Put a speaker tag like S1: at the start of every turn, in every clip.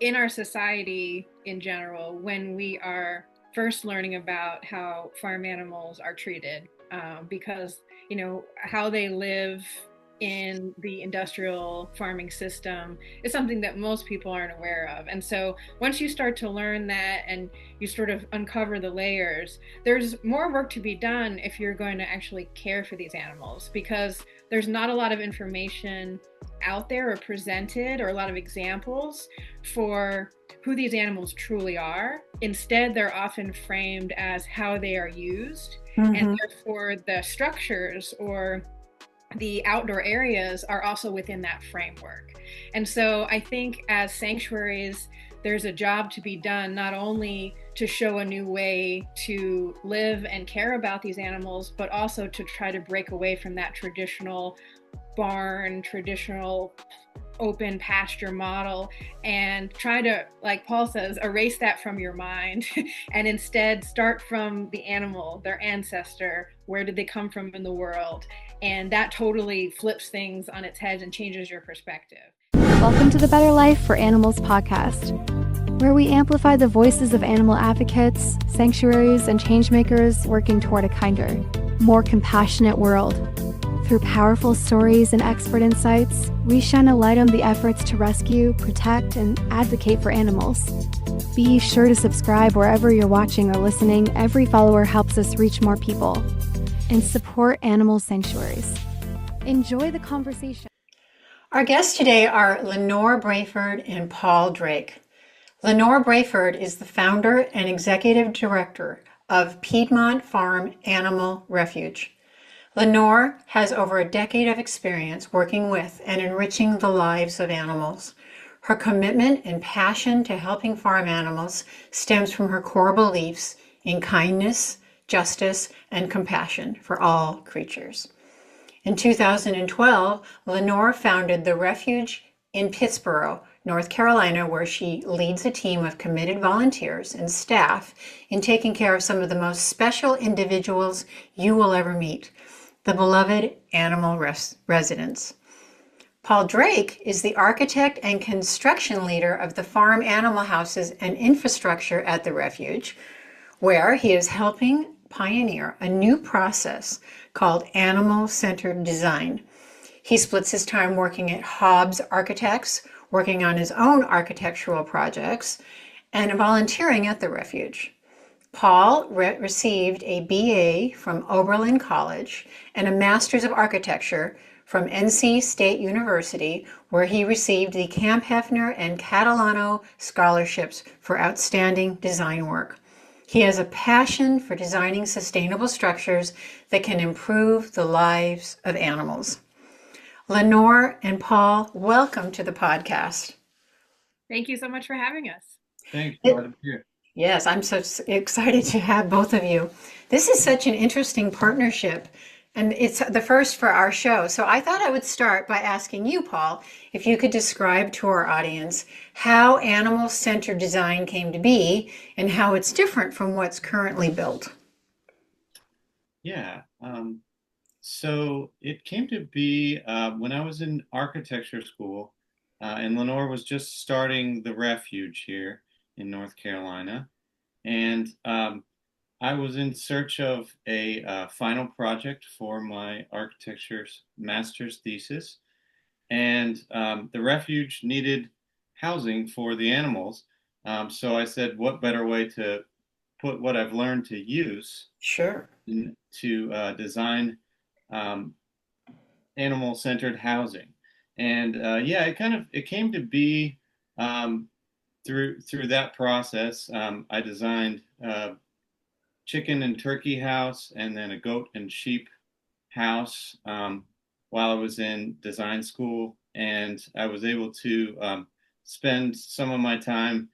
S1: in our society in general, when we are first learning about how farm animals are treated, because, how they live in the industrial farming system is something that most people aren't aware of. And so once you start to learn that and you sort of uncover the layers, there's more work to be done if you're going to actually care for these animals, because there's not a lot of information out there or presented, or a lot of examples for who these animals truly are. Instead, they're often framed as how they are used, and
S2: Mm-hmm.
S1: therefore the structures or the outdoor areas are also within that framework. And so I think as sanctuaries, there's a job to be done, not only to show a new way to live and care about these animals, but also to try to break away from that traditional barn, traditional open pasture model, and try to, like Paul says, erase that from your mind and instead start from the animal, their ancestor. Where did they come from in the world? And that totally flips things on its head and changes your perspective.
S3: Welcome to the Better Life for Animals podcast, where we amplify the voices of animal advocates, sanctuaries, and changemakers working toward a kinder, more compassionate world. Through powerful stories and expert insights, we shine a light on the efforts to rescue, protect, and advocate for animals. Be sure to subscribe wherever you're watching or listening. Every follower helps us reach more people. And support animal sanctuaries. Enjoy the conversation.
S2: Our guests today are Lenore Braford and Paul Drake. Lenore Braford is the founder and executive director of Piedmont Farm Animal Refuge. Lenore has over a decade of experience working with and enriching the lives of animals. Her commitment and passion to helping farm animals stems from her core beliefs in kindness, justice, and compassion for all creatures. In 2012, Lenore founded the Refuge in Pittsboro, North Carolina, where she leads a team of committed volunteers and staff in taking care of some of the most special individuals you will ever meet, the beloved animal residents. Paul Drake is the architect and construction leader of the farm animal houses and infrastructure at the Refuge, where he is helping pioneer a new process called animal-centered design. He splits his time working at Hobbs Architects, working on his own architectural projects, and volunteering at the Refuge. Paul received a BA from Oberlin College and a Master's of Architecture from NC State University, where he received the Camp Hefner and Catalano scholarships for outstanding design work. He has a passion for designing sustainable structures that can improve the lives of animals. Lenore and Paul, welcome to the podcast.
S1: Thank you so much for having us.
S4: Thanks, glad to be here.
S2: Yes, I'm so excited to have both of you. This is such an interesting partnership, and it's the first for our show. So I thought I would start by asking you, Paul, if you could describe to our audience how animal-centered design came to be and how it's different from what's currently built.
S4: Yeah, so it came to be when I was in architecture school, and Lenore was just starting the Refuge here in North Carolina. And I was in search of a final project for my architecture's master's thesis. And the Refuge needed housing for the animals. So I said, what better way to put what I've learned to use
S2: Sure.
S4: to design animal-centered housing. And yeah, it came to be through that process. I designed a chicken and turkey house, and then a goat and sheep house while I was in design school, and I was able to spend some of my time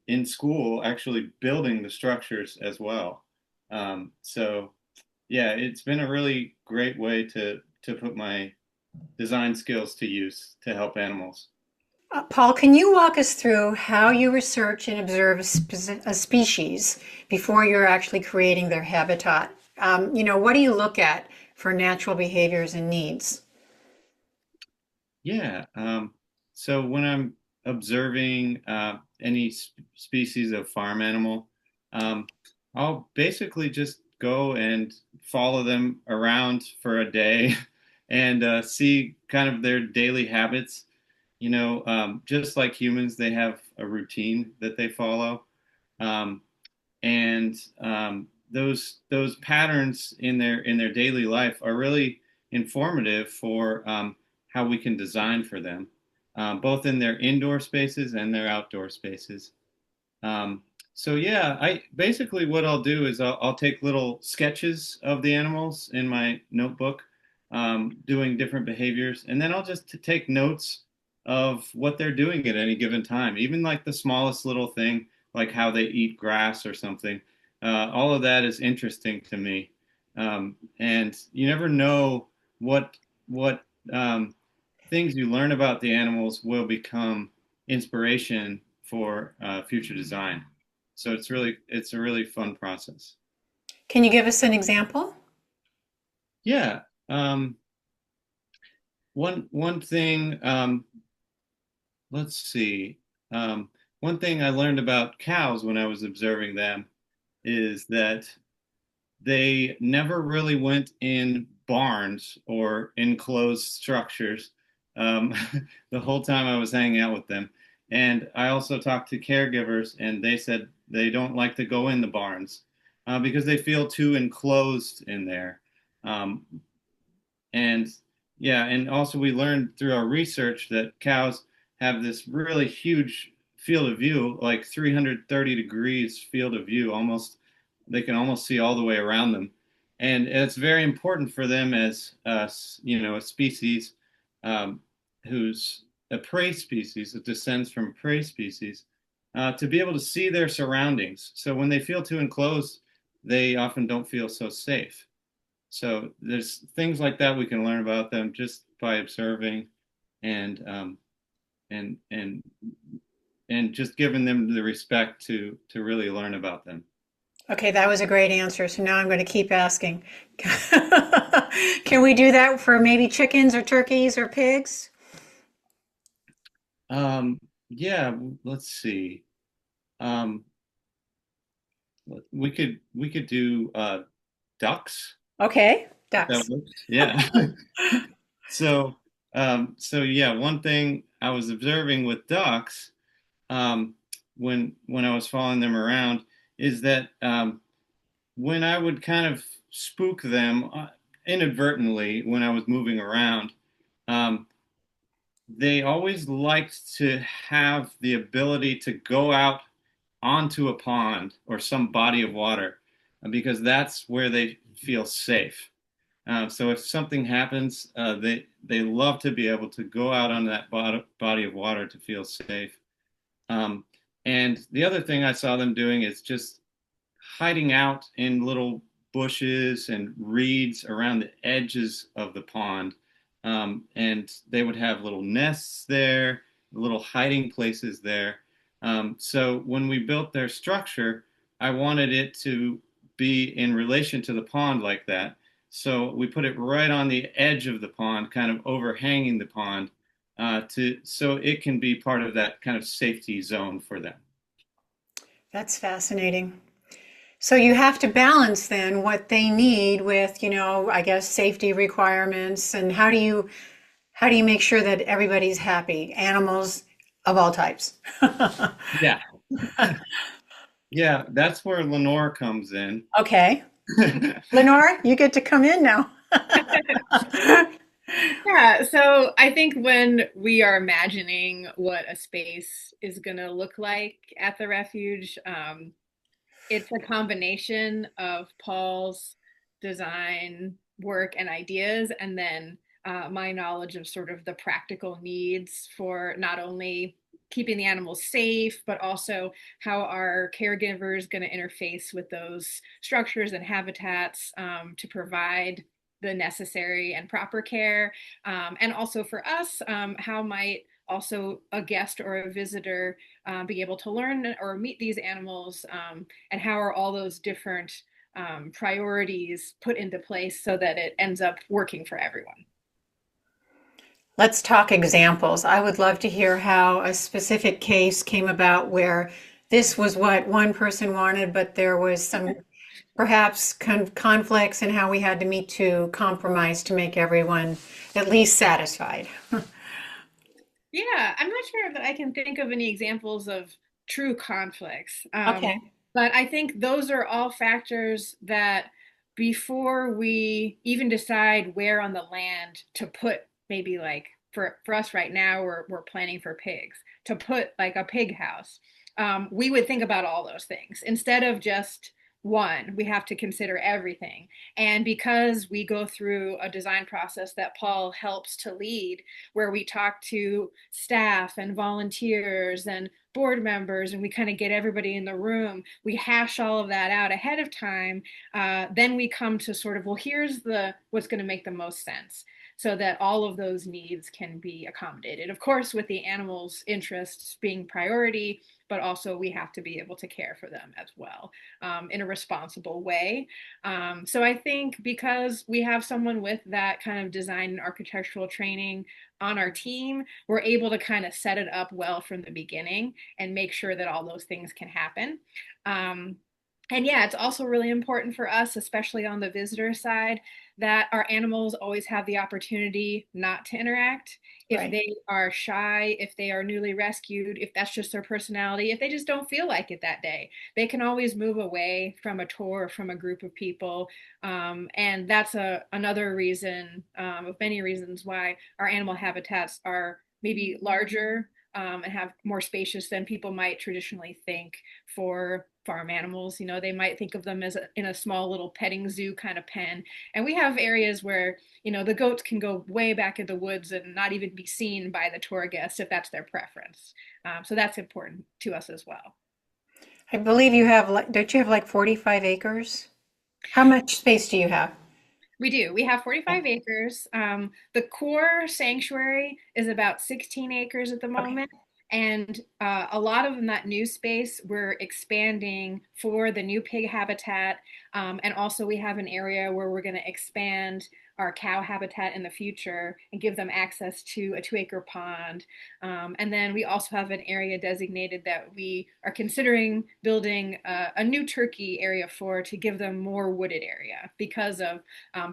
S4: in school actually building the structures as well. So yeah, it's been a really great way to put my design skills to use to help animals.
S2: Paul, can you walk us through how you research and observe a species before you're actually creating their habitat? What do you look at for natural behaviors and needs?
S4: Yeah. So when I'm observing any species of farm animal, um, I'll basically just go and follow them around for a day and see kind of their daily habits. Just like humans, they have a routine that they follow. Um, and those patterns in their daily life are really informative for how we can design for them, both in their indoor spaces and their outdoor spaces. Um, so yeah, I basically what I'll do is I'll take little sketches of the animals in my notebook, doing different behaviors, and then I'll just take notes of what they're doing at any given time, even like the smallest little thing, like how they eat grass or something. All of that is interesting to me, and you never know what things you learn about the animals will become inspiration for future design. So it's a really fun process.
S2: Can you give us an example?
S4: Yeah. Um, one thing. Let's see. One thing I learned about cows when I was observing them is that they never really went in barns or enclosed structures, um, the whole time I was hanging out with them. And I also talked to caregivers, and they said they don't like to go in the barns because they feel too enclosed in there. Um, and yeah, and also we learned through our research that cows have this really huge field of view, like 330 degrees field of view, almost they can almost see all the way around them. And it's very important for them as a species um, who's a prey species, that descends from prey species, to be able to see their surroundings. So when they feel too enclosed, they often don't feel so safe. So there's things like that we can learn about them just by observing and and and and just giving them the respect to really learn about them.
S2: Okay, that was a great answer. So now I'm going to keep asking. Can we do that for maybe chickens or turkeys or pigs?
S4: Yeah, let's see. Um, we could do ducks.
S2: Okay,
S4: If that
S2: ducks.
S4: works. Yeah. So yeah, one thing I was observing with ducks um, when I was following them around is that when I would kind of spook them inadvertently when I was moving around, um, they always liked to have the ability to go out onto a pond or some body of water because that's where they feel safe. So if something happens, they love to be able to go out on that body of water to feel safe. Um, and the other thing I saw them doing is just hiding out in little bushes and reeds around the edges of the pond. And they would have little nests there, little hiding places there. So when we built their structure, I wanted it to be in relation to the pond like that. So we put it right on the edge of the pond, kind of overhanging the pond, to so it can be part of that kind of safety zone for them.
S2: That's fascinating. So you have to balance then what they need with, I guess safety requirements and how do you make sure that everybody's happy? Animals of all types.
S4: Yeah, yeah, that's where Lenore comes in.
S2: Okay. Lenore, you get to come in now.
S1: Yeah, so I think when we are imagining what a space is going to look like at the refuge, it's a combination of Paul's design work and ideas, and then my knowledge of sort of the practical needs for not only keeping the animals safe, but also how our caregivers going to interface with those structures and habitats to provide the necessary and proper care. And also for us, how might also a guest or a visitor be able to learn or meet these animals, and how are all those different priorities put into place so that it ends up working for everyone.
S2: Let's talk examples. I would love to hear how a specific case came about where this was what one person wanted, but there was some perhaps conflicts and how we had to meet to compromise to make everyone at least satisfied.
S1: Yeah, I'm not sure that I can think of any examples of true conflicts.
S2: Okay.
S1: But I think those are all factors that before we even decide where on the land to put, maybe like for us right now, we're planning for pigs, to put like a pig house. We would think about all those things instead of just one. We have to consider everything. And because we go through a design process that Paul helps to lead, where we talk to staff and volunteers and board members, and we kind of get everybody in the room, we hash all of that out ahead of time. Then we come to sort of, well, here's the what's going to make the most sense, so that all of those needs can be accommodated, of course with the animals' interests being priority, but also we have to be able to care for them as well, in a responsible way. So I think because we have someone with that kind of design and architectural training on our team, we're able to kind of set it up well from the beginning and make sure that all those things can happen. Um, and yeah, it's also really important for us, especially on the visitor side, that our animals always have the opportunity not to interact. If
S2: Right.
S1: they are shy, if they are newly rescued, if that's just their personality, if they just don't feel like it that day, they can always move away from a tour, from a group of people. And that's another reason, of many reasons, why our animal habitats are maybe larger, and have more spacious than people might traditionally think for farm animals. You know, they might think of them as in a small little petting zoo kind of pen. And we have areas where, the goats can go way back in the woods and not even be seen by the tour guests if that's their preference. So that's important to us as well.
S2: I believe you have like, don't you have like 45 acres? How much space do you have?
S1: We do. We have 45 acres. The core sanctuary is about 16 acres at the
S2: Okay.
S1: moment. And a lot of in that new space, we're expanding for the new pig habitat. And also, we have an area where we're going to expand our cow habitat in the future and give them access to a 2-acre pond. And then we also have an area designated that we are considering building a new turkey area for, to give them more wooded area because of,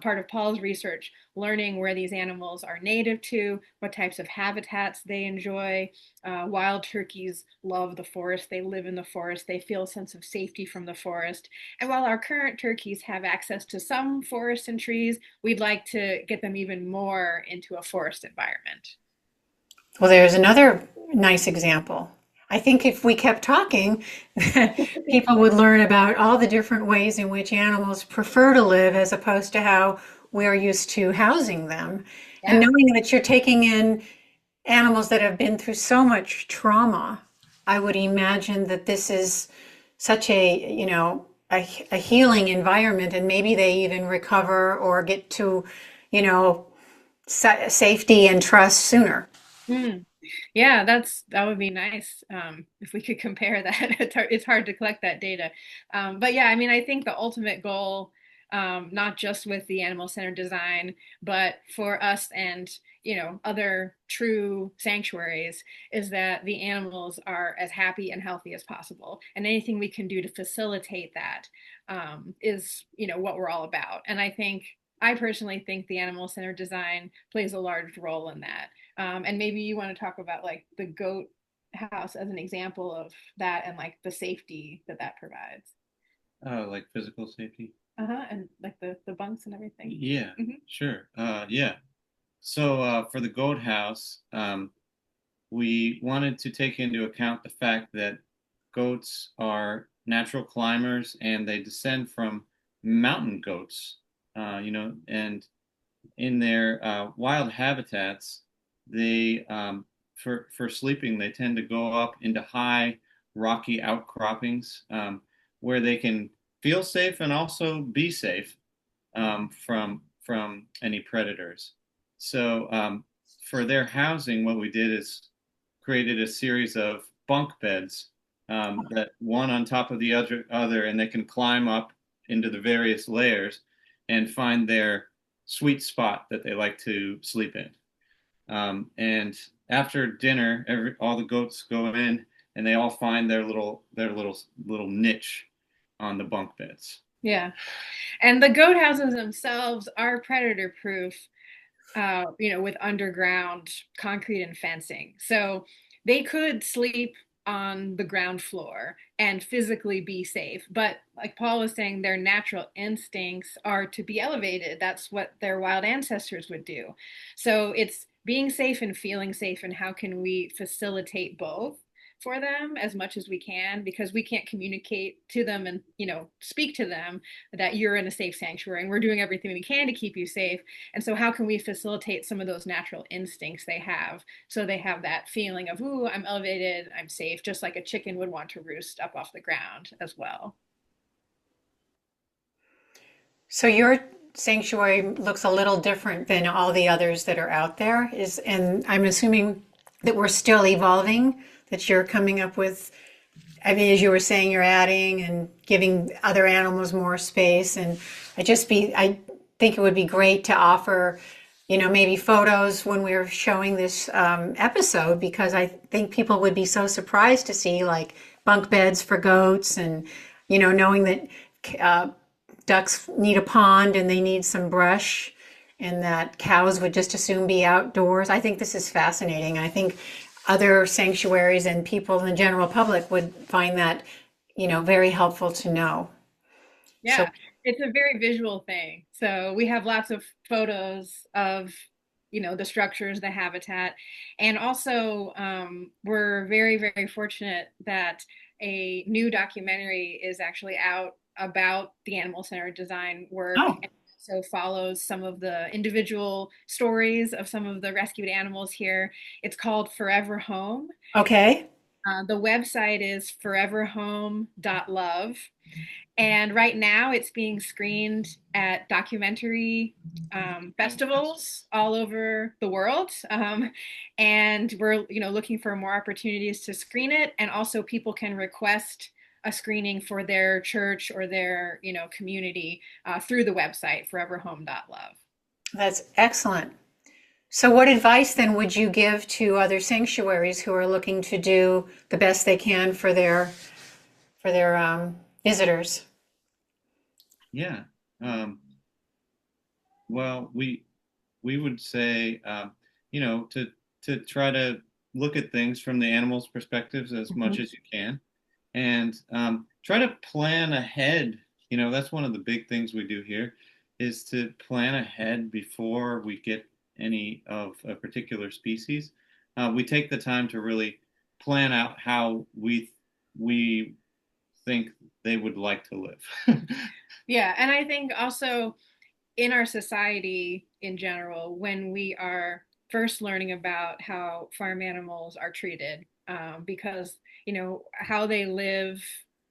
S1: part of Paul's research, learning where these animals are native to, what types of habitats they enjoy. Wild turkeys love the forest, they live in the forest, they feel a sense of safety from the forest. And while our current turkeys have access to some forests and trees, we'd like to get them even more into a forest environment.
S2: Well, there's another nice example. I think if we kept talking, people would learn about all the different ways in which animals prefer to live as opposed to how we're used to housing them. And
S1: Yeah.
S2: knowing that you're taking in animals that have been through so much trauma, I would imagine that this is such a healing environment, and maybe they even recover or get to, you know, safety and trust sooner.
S1: Mm. Yeah, that would be nice, if we could compare that. It's hard to collect that data, but yeah, I mean, I think the ultimate goal, not just with the animal-centered design, but for us and other true sanctuaries, is that the animals are as happy and healthy as possible, and anything we can do to facilitate that, is what we're all about. And I personally think the animal-centered design plays a large role in that. And maybe you want to talk about like the goat house as an example of that, and like the safety that that provides.
S4: Oh, like physical safety?
S1: Uh-huh. And like the bunks and everything.
S4: Yeah,
S1: Hmm.
S4: sure. Yeah. So for the goat house, we wanted to take into account the fact that goats are natural climbers and they descend from mountain goats, and in their wild habitats, they for sleeping they tend to go up into high rocky outcroppings, where they can feel safe and also be safe, from any predators. So for their housing, what we did is created a series of bunk beds, that one on top of the other, and they can climb up into the various layers and find their sweet spot that they like to sleep in. And after dinner, all the goats go in and they all find their little niche on the bunk beds.
S1: Yeah. And the goat houses themselves are predator proof, with underground concrete and fencing. So they could sleep on the ground floor and physically be safe. But like Paul was saying, their natural instincts are to be elevated. That's what their wild ancestors would do. So it's being safe and feeling safe, and how can we facilitate both for them as much as we can, because we can't communicate to them and speak to them that you're in a safe sanctuary and we're doing everything we can to keep you safe. And so how can we facilitate some of those natural instincts they have, so they have that feeling of, ooh, I'm elevated, I'm safe, just like a chicken would want to roost up off the ground as well.
S2: So your sanctuary looks a little different than all the others that are out there, and I'm assuming that we're still evolving, that you're coming up with, I mean, as you were saying, you're adding and giving other animals more space. And I think it would be great to offer, maybe photos when we're showing this episode, because I think people would be so surprised to see like bunk beds for goats, and, knowing that ducks need a pond and they need some brush, and that cows would just as soon be outdoors. I think this is fascinating. I think other sanctuaries and people in the general public would find that, very helpful to know. So,
S1: Yeah, it's a very visual thing. So we have lots of photos of, the structures, the habitat. And also, we're very, very fortunate that a new documentary is actually out about the animal centered design work.
S2: oh,
S1: And so follows some of the individual stories of some of the rescued animals here. It's called Forever Home.
S2: okay.
S1: The website is foreverhome.love. And right now it's being screened at documentary festivals all over the world. And we're, looking for more opportunities to screen it. And also people can request a screening for their church or their, community through the website, foreverhome.love.
S2: That's excellent. So, what advice then would you give to other sanctuaries who are looking to do the best they can for their visitors?
S4: Yeah. Um, well, we would say, to try to look at things from the animals' perspectives as much
S2: Mhm.
S4: as you can, and try to plan ahead. That's one of the big things we do here, is to plan ahead before we get any of a particular species. We take the time to really plan out how we think they would like to live.
S1: Yeah. And I think also in our society in general, when we are first learning about how farm animals are treated, because how they live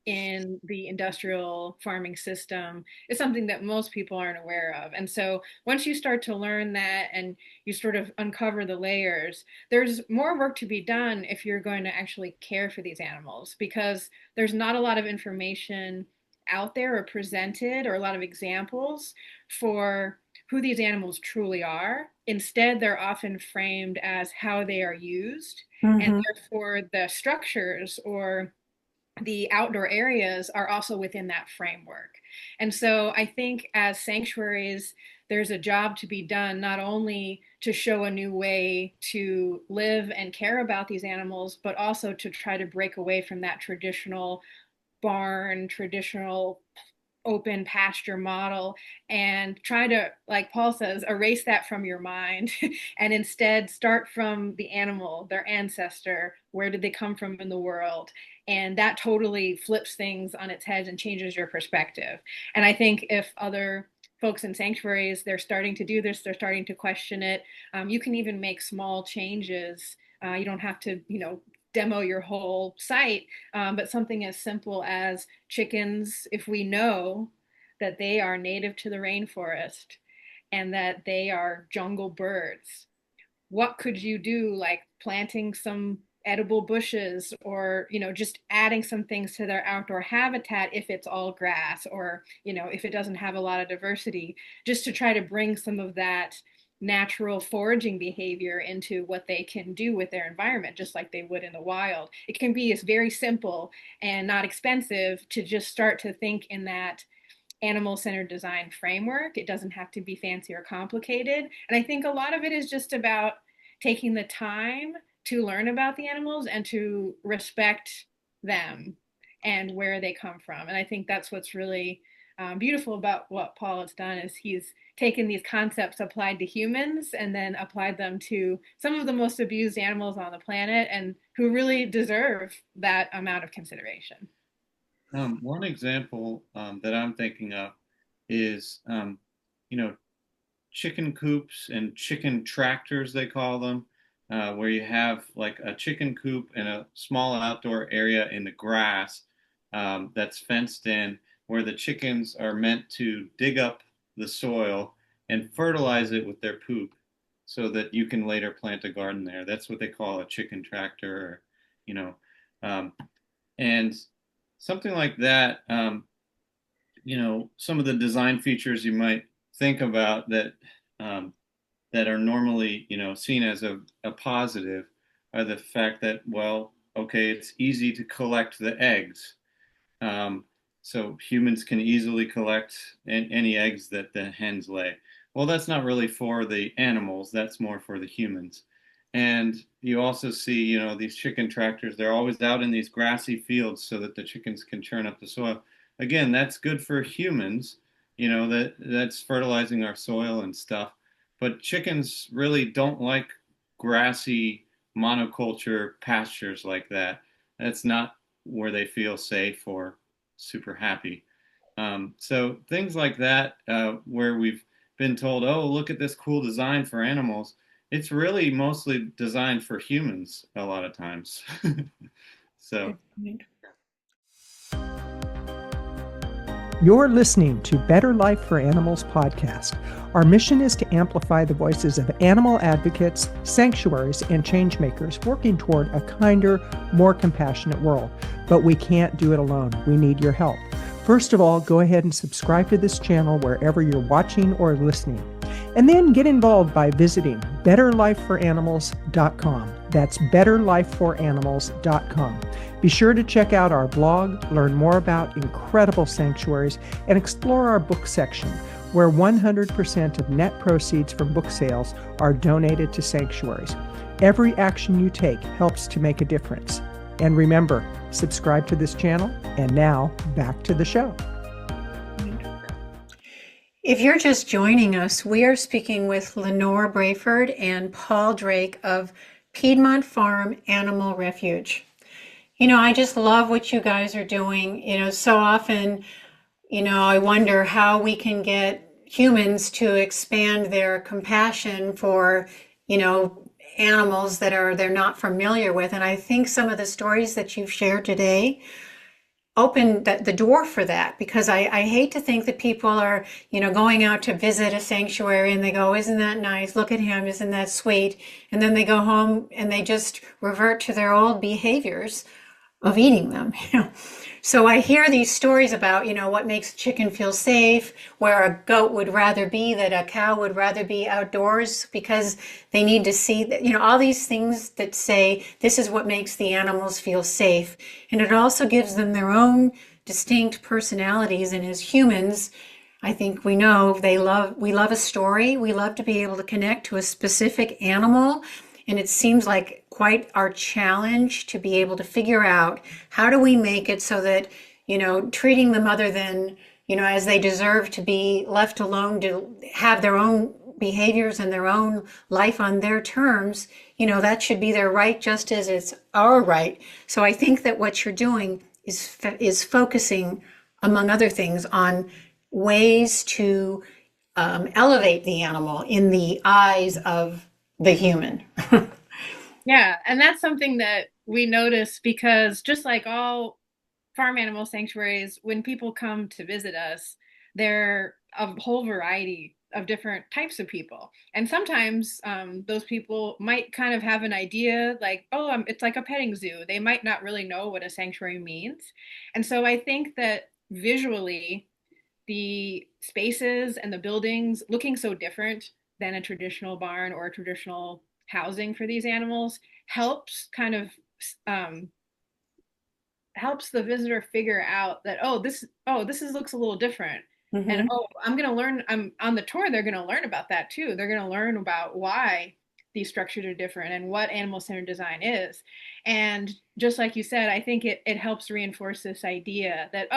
S1: in the industrial farming system is something that most people aren't aware of. And so once you start to learn that and you sort of uncover the layers, there's more work to be done if you're going to actually care for these animals, because there's not a lot of information out there or presented, or a lot of examples for who these animals truly are. Instead, they're often framed as how they are used, and
S2: Mhm.
S1: therefore the structures or the outdoor areas are also within that framework. And so I think as sanctuaries, there's a job to be done, not only to show a new way to live and care about these animals, but also to try to break away from that traditional barn, traditional open pasture model, and try to, like Paul says, erase that from your mind and instead start from the animal, their ancestor, where did they come from in the world? And that totally flips things on its head and changes your perspective. And I think if other folks in sanctuaries, they're starting to do this, they're starting to question it. You can even make small changes. You don't have to, demo your whole site, but something as simple as chickens, if we know that they are native to the rainforest and that they are jungle birds, what could you do, like planting some edible bushes, or just adding some things to their outdoor habitat if it's all grass, or if it doesn't have a lot of diversity, just to try to bring some of that natural foraging behavior into what they can do with their environment, just like they would in the wild. It can be very simple and not expensive to just start to think in that animal-centered design framework. It doesn't have to be fancy or complicated. And I think a lot of it is just about taking the time to learn about the animals and to respect them and where they come from. And I think that's what's really beautiful about what Paul has done is he's taken these concepts applied to humans and then applied them to some of the most abused animals on the planet and who really deserve that amount of consideration.
S4: One example that I'm thinking of is, you know, chicken coops and chicken tractors, they call them, where you have like a chicken coop and a small outdoor area in the grass that's fenced in, where the chickens are meant to dig up the soil and fertilize it with their poop so that you can later plant a garden there. That's what they call a chicken tractor, or, you know, um, and something like that. Some of the design features you might think about um, that are normally, seen as a positive are the fact that, well, okay, it's easy to collect the eggs. Um, so humans can easily collect any eggs that the hens lay. Well, that's not really for the animals, that's more for the humans. And you also see, these chicken tractors, they're always out in these grassy fields so that the chickens can churn up the soil. Again, that's good for humans, that's fertilizing our soil and stuff. But chickens really don't like grassy monoculture pastures like that. That's not where they feel safe or super happy. So things like that, where we've been told, oh, look at this cool design for animals. It's really mostly designed for humans a lot of times. So.
S5: You're listening to Better Life for Animals podcast. Our mission is to amplify the voices of animal advocates, sanctuaries, and changemakers working toward a kinder, more compassionate world. But we can't do it alone. We need your help. First of all, go ahead and subscribe to this channel wherever you're watching or listening. And then get involved by visiting betterlifeforanimals.com. That's betterlifeforanimals.com. Be sure to check out our blog, learn more about incredible sanctuaries, and explore our book section, where 100% of net proceeds from book sales are donated to sanctuaries. Every action you take helps to make a difference. And remember, subscribe to this channel. And now, back to the show.
S2: If you're just joining us, we are speaking with Lenore Braford and Paul Drake of Piedmont Farm Animal Refuge. I just love what you guys are doing. So often, I wonder how we can get humans to expand their compassion for, animals that they're not familiar with. And I think some of the stories that you've shared today open the door for that, because I hate to think that people are, going out to visit a sanctuary and they go, isn't that nice? Look at him. Isn't that sweet? And then they go home and they just revert to their old behaviors of eating them. So I hear these stories about, what makes a chicken feel safe, where a goat would rather be, that a cow would rather be outdoors because they need to see that, all these things that say this is what makes the animals feel safe. And it also gives them their own distinct personalities. And as humans, I think we know we love a story. We love to be able to connect to a specific animal. And it seems like quite our challenge to be able to figure out how do we make it so that, treating them other than, as they deserve to be left alone to have their own behaviors and their own life on their terms, that should be their right just as it's our right. So I think that what you're doing is focusing, among other things, on ways to elevate the animal in the eyes of the human.
S1: Yeah, and that's something that we notice because just like all farm animal sanctuaries, when people come to visit us, they're a whole variety of different types of people. And sometimes those people might kind of have an idea like, oh, it's like a petting zoo. They might not really know what a sanctuary means. And so I think that visually, the spaces and the buildings looking so different than a traditional barn or a traditional housing for these animals helps kind of um, helps the visitor figure out that this looks a little different. And
S2: Hmm.
S1: I'm going to learn. I'm on the tour. They're going to learn about that too. They're going to learn about why these structures are different and what animal centered design is. And just like you said, I think it helps reinforce this idea that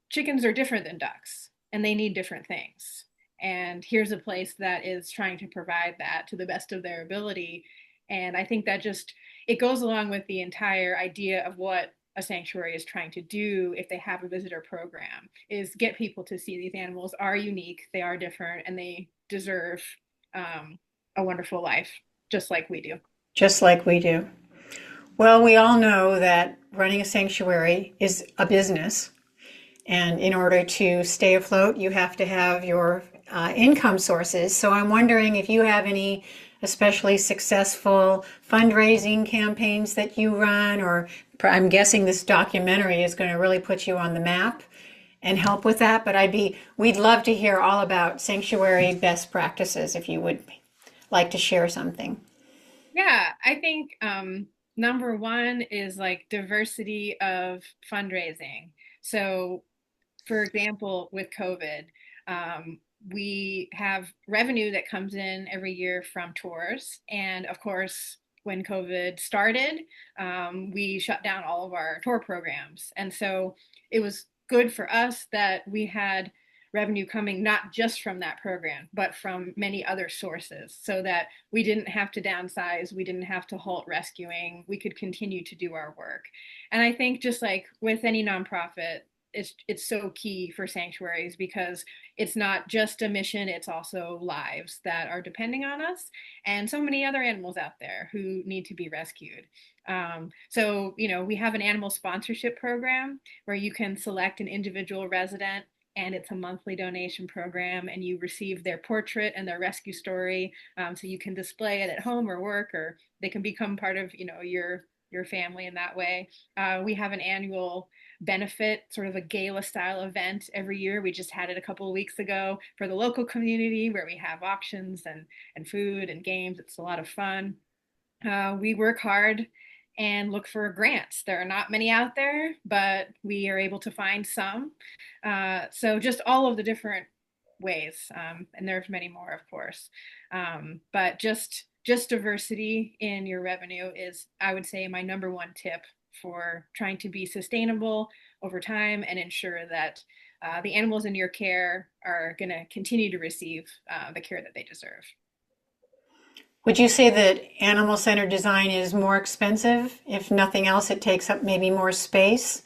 S1: chickens are different than ducks and they need different things. And here's a place that is trying to provide that to the best of their ability. And I think that just it goes along with the entire idea of what a sanctuary is trying to do if they have a visitor program is get people to see these animals are unique, they are different, and they deserve um, a wonderful life just like we do.
S2: Just like we do. Well, we all know that running a sanctuary is a business. And in order to stay afloat, you have to have your income sources. So I'm wondering if you have any especially successful fundraising campaigns that you run, or I'm guessing this documentary is going to really put you on the map and help with that. But we'd love to hear all about sanctuary best practices if you would like to share something.
S1: Yeah, I think number one is like diversity of fundraising. So, for example, with COVID, we have revenue that comes in every year from tours. And of course, when COVID started, we shut down all of our tour programs. And so it was good for us that we had revenue coming not just from that program, but from many other sources so that we didn't have to downsize, we didn't have to halt rescuing, we could continue to do our work. And I think just like with any nonprofit, it's so key for sanctuaries because it's not just a mission, it's also lives that are depending on us and so many other animals out there who need to be rescued. So, we have an animal sponsorship program where you can select an individual resident and it's a monthly donation program and you receive their portrait and their rescue story, so you can display it at home or work, or they can become part of your family in that way. We have an annual benefit, sort of a gala style event every year. We just had it a couple of weeks ago for the local community where we have auctions and food and games. It's a lot of fun. We work hard and look for grants. There are not many out there, but we are able to find some. So just all of the different ways, and there's many more, of course. But just diversity in your revenue is, I would say, my number one tip for trying to be sustainable over time and ensure that the animals in your care are going to continue to receive the care that they deserve.
S2: Would you say that animal-centered design is more expensive? If nothing else, it takes up maybe more space?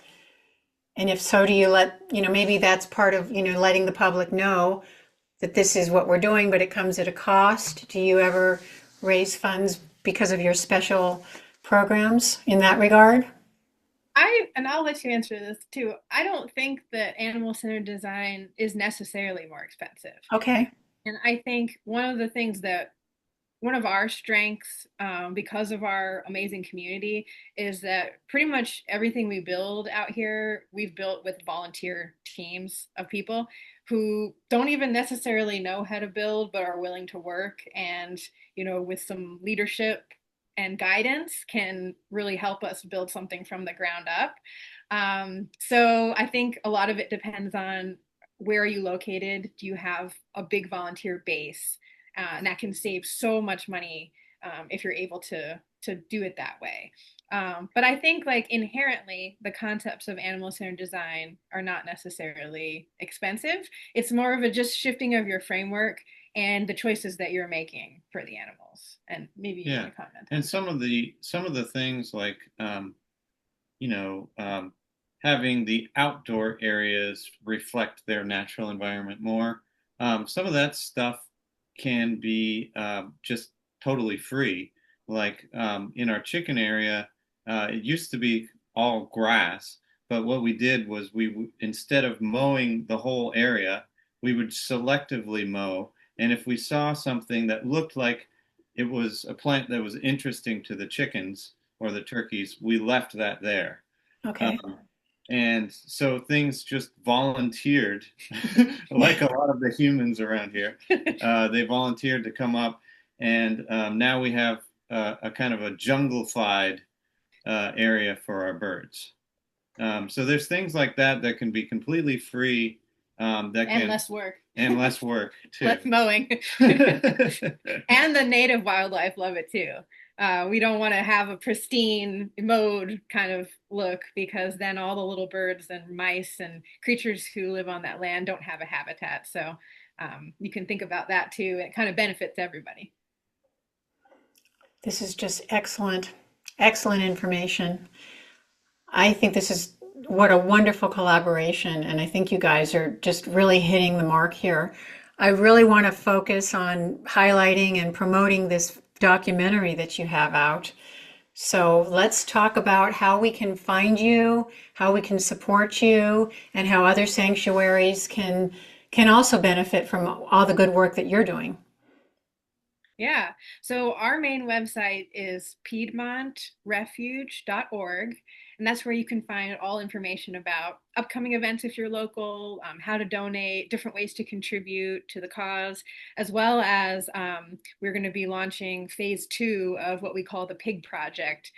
S2: And if so, do you maybe that's part of, letting the public know that this is what we're doing, but it comes at a cost? Do you ever raise funds because of your special programs in that regard?
S1: I'll let you answer this too. I don't think that animal centered design is necessarily more expensive.
S2: Okay.
S1: And I think one of our strengths, because of our amazing community, is that pretty much everything we build out here, we've built with volunteer teams of people who don't even necessarily know how to build, but are willing to work and, with some leadership and guidance can really help us build something from the ground up. So I think a lot of it depends on where are you located? Do you have a big volunteer base? And that can save so much money if you're able to do it that way. But I think like inherently the concepts of animal centered design are not necessarily expensive. It's more of a just shifting of your framework and the choices that you're making for the animals. And maybe you want
S4: Yeah,
S1: to comment
S4: and
S1: on.
S4: some of the things like you know having the outdoor areas reflect their natural environment more. Some of that stuff can be just totally free. Like in our chicken area, it used to be all grass, but what we did was instead of mowing the whole area, we would selectively mow. And if we saw something that looked like it was a plant that was interesting to the chickens or the turkeys, we left that there.
S2: Okay.
S4: Um, And so things just volunteered, like a lot of the humans around here. They volunteered to come up, and now we have a kind of a jungle-fied area for our birds. So there's things like that that can be completely free.
S1: Less work.
S4: And less work, too.
S1: Less mowing. And the native wildlife love it, too. We don't want to have a pristine mowed kind of look, because then all the little birds and mice and creatures who live on that land don't have a habitat. So you can think about that too. It kind of benefits everybody.
S2: This is just excellent, excellent information. I think this is what a wonderful collaboration, and I think you guys are just really hitting the mark here. I really want to focus on highlighting and promoting this documentary that you have out. So let's talk about how we can find you, how we can support you, and how other sanctuaries can also benefit from all the good work that you're doing.
S1: Yeah, so our main website is piedmontrefuge.org, and that's where you can find all information about upcoming events if you're local, how to donate, different ways to contribute to the cause, as well as we're going to be launching phase 2 of what we call the Pig Project.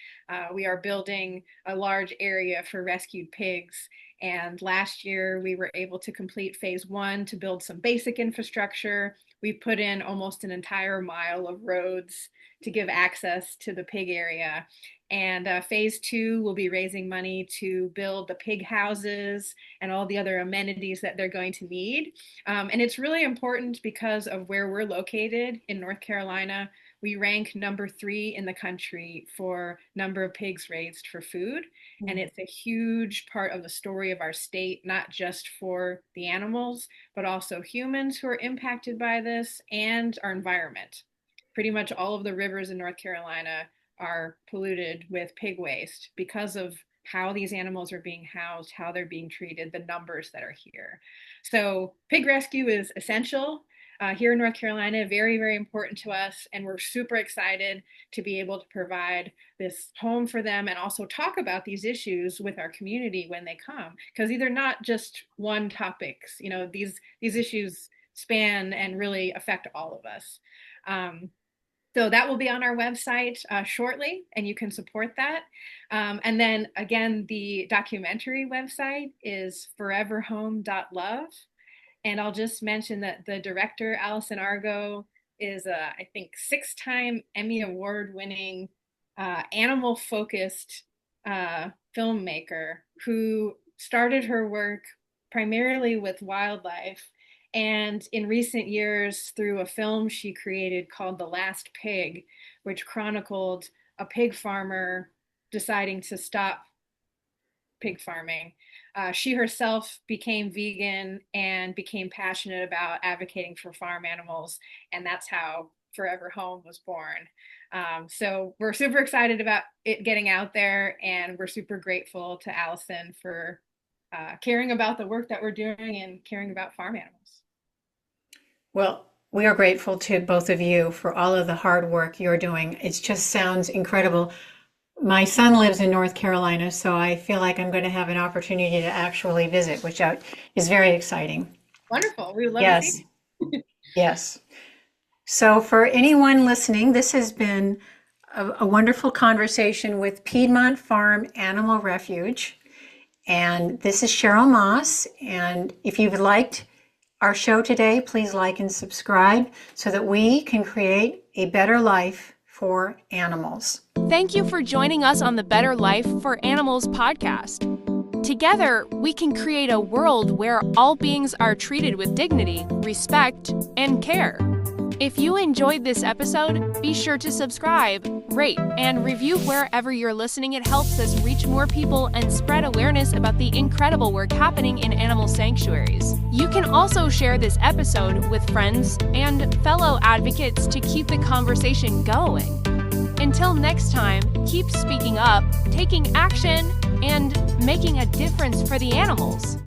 S1: We are building a large area for rescued pigs. And last year we were able to complete phase 1 to build some basic infrastructure. We put in almost an entire mile of roads to give access to the pig area. And phase 2 will be raising money to build the pig houses and all the other amenities that they're going to need. And it's really important because of where we're located in North Carolina. We rank number 3 in the country for number of pigs raised for food. And it's a huge part of the story of our state, not just for the animals, but also humans who are impacted by this and our environment. Pretty much all of the rivers in North Carolina are polluted with pig waste because of how these animals are being housed, how they're being treated, the numbers that are here. So pig rescue is essential. Here in North Carolina, very, very important to us. And we're super excited to be able to provide this home for them and also talk about these issues with our community when they come, because these are not just one topics. You know, these issues span and really affect all of us. So that will be on our website shortly, and you can support that. And then again, the documentary website is foreverhome.love. And I'll just mention that the director, Allison Argo, is I think 6-time Emmy Award-winning animal-focused filmmaker who started her work primarily with wildlife. And in recent years, through a film she created called The Last Pig, which chronicled a pig farmer deciding to stop pig farming. She herself became vegan and became passionate about advocating for farm animals. And that's how Forever Home was born. So we're super excited about it getting out there. And we're super grateful to Allison for caring about the work that we're doing and caring about farm animals.
S2: Well, we are grateful to both of you for all of the hard work you're doing. It just sounds incredible. My son lives in North Carolina, so I feel like I'm going to have an opportunity to actually visit, which is very exciting.
S1: Wonderful. We would love to see you.
S2: Yes. So for anyone listening, this has been a wonderful conversation with Piedmont Farm Animal Refuge. And this is Cheryl Moss. And if you've liked our show today, please like and subscribe so that we can create a better life for animals.
S6: Thank you for joining us on the Better Life for Animals podcast. Together, we can create a world where all beings are treated with dignity, respect, and care. If you enjoyed this episode, be sure to subscribe, rate, and review wherever you're listening. It helps us reach more people and spread awareness about the incredible work happening in animal sanctuaries. You can also share this episode with friends and fellow advocates to keep the conversation going. Until next time, keep speaking up, taking action, and making a difference for the animals.